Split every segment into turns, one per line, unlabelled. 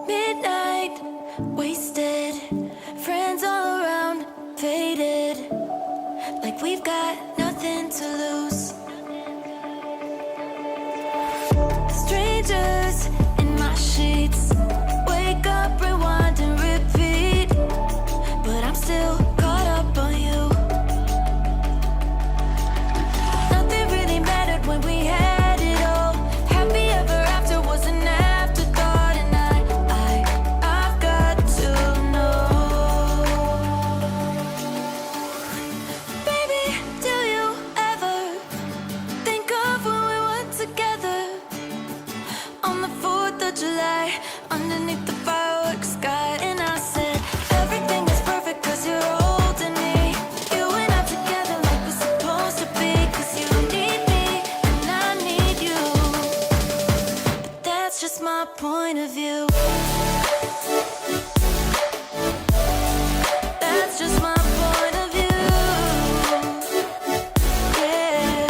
Midnight, wasted, friends all around, faded, like we've got nothing to lose. Strangers in my sheets, wake up, rewind and repeat, but I'm still caught up on you. Nothing really mattered when we had it all. Happy ever after was an afterthought, and I've got to know. Baby, do you ever think of when we were together on the 4th of July, underneath the fireworks sky? And I said, everything is perfect 'cause you're holding me. You and I together like we're supposed to be, 'cause you need me and I need you. But that's just my point of view. That's just my point of view. Yeah.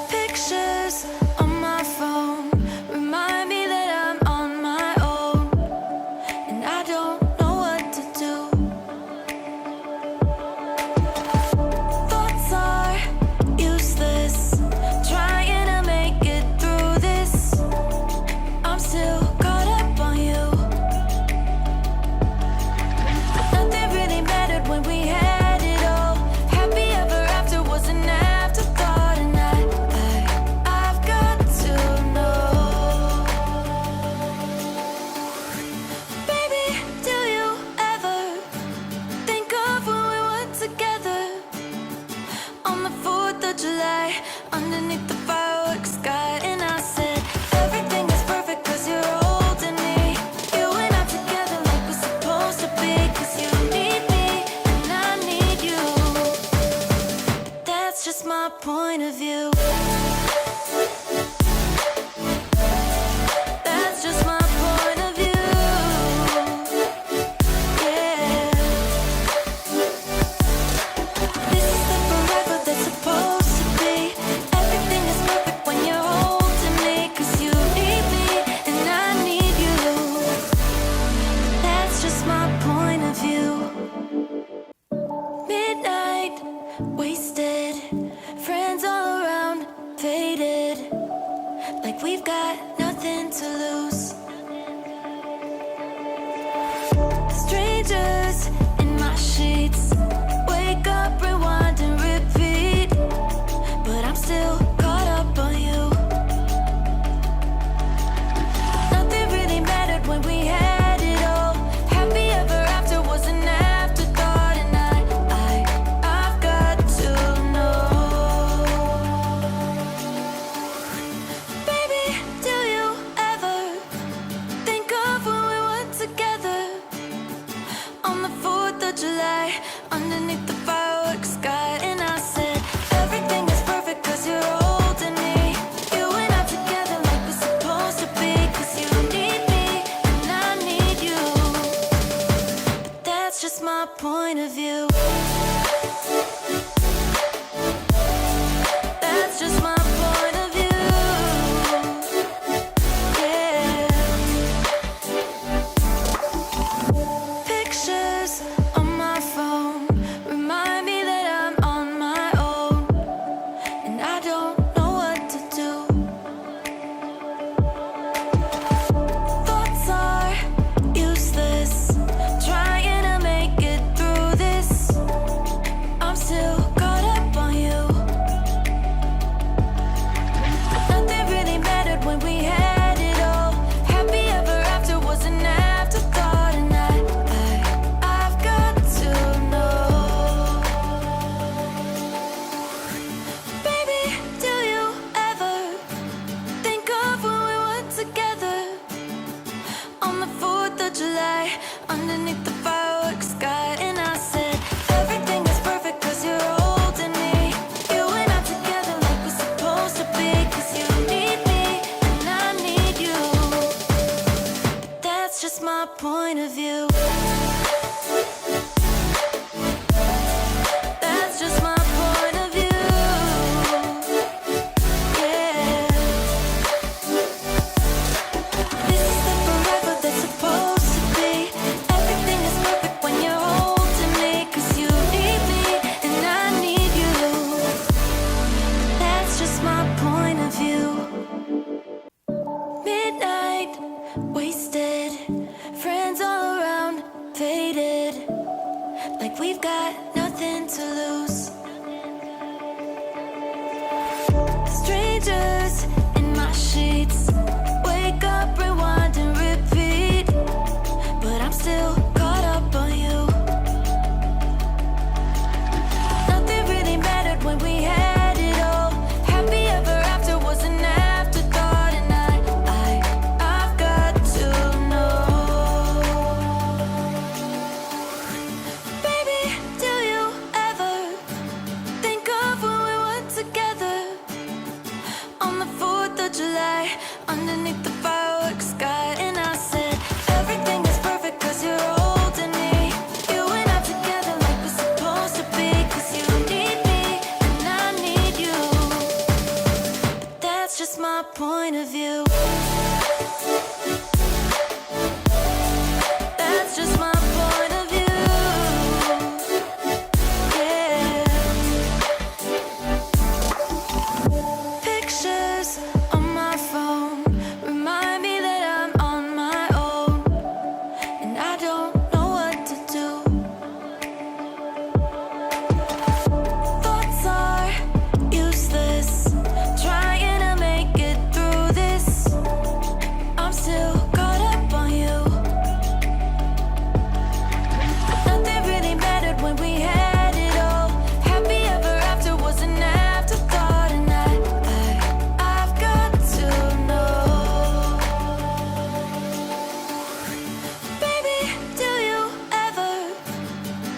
Pictures on my phone remind me that I'm on my own, and I don't know what to do. Thoughts are useless, trying to make it through this. I'm still caught up on you. Nothing really mattered when we had it all. Happy ever after was an afterthought, and I've got to know. Baby, do you ever think of when we were together on the 4th of July, underneath the fireworks sky? And I said, everything is perfect 'cause you're holding me. You and I together like we're supposed to be, 'cause you need me and I need you. But that's just my point of view. That's just my point of view. Yeah. This is the forever that's supposed to be. Everything is perfect when you're holding me, 'cause you need me and I need you. That's just my point of view. Midnight, wasted, friends all around, faded, like we've got nothing to lose. Strangers in my sheets, wake up, rewind and repeat, but I'm still caught up on you. Nothing really mattered when we had it all. Happy ever after was an afterthought, and I've got to know. Baby, do you ever think of when we were together on the 4th of July, underneath the fireworks sky? And I said, everything is perfect 'cause you're holding me. You and I together like we're supposed to be, 'cause you need me and I need you. But that's just my point of view. That's just my point of view. Yeah. Pictures on my phone remind me that I'm on my own, and I don't know what to do. Thoughts are useless, trying to make it through this. I'm still caught up on you. Nothing really mattered when we had it all. Happy ever after was an afterthought, and I've got to know. Baby, do you ever think of when we were together on the 4th of July, underneath the fireworks sky? And I said, everything is perfect 'cause you're holding me. You and I together like we're supposed to be, 'cause you need me and I need you. That's just my point of view. That's just my point of view. Yeah. wasted. Friends all around, faded. Like we've got nothing to lose. Strangers in my sheets. Wake up, rewind and repeat. But I'm still caught up on you. Nothing really mattered when we had it all. Happy ever after was an afterthought. And I've got to know. Baby, do you ever think of when we were together? On the 4th of July, underneath the fireworks sky. And I said, everything is perfect cause you're holding me. You and I together like we're supposed to be. Cause you need me and I need you. But that's just my point of view. That's just my point of view. Yeah. Pictures on my phone remind me that I'm on my own, and I don't know what to do. Thoughts are useless, trying to make it through this. I'm still caught up on you. Nothing really mattered when we had it all. Happy ever after was an afterthought. And I've got to know. Baby, do you ever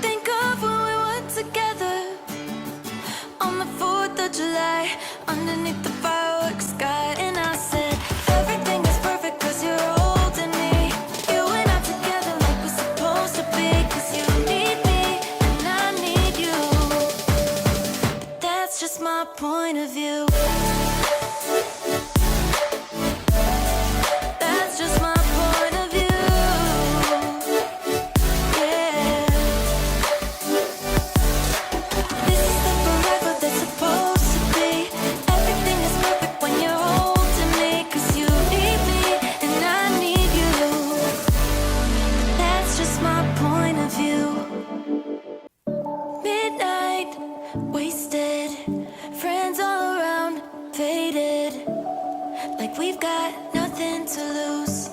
think of when we were together? On the 4th of July, underneath the fireworks sky. And I said, everything is perfect cause you're holding me. You and I together like we're supposed to be. Cause you need me and I need you. But that's just my point of view. That's just my point of view. Yeah. This is the forever that's supposed to be. Everything is perfect when you're holding me. Cause you need me and I need you. That's just my point of view. Midnight, wasted. Friends all around, faded. Like we've got nothing to lose.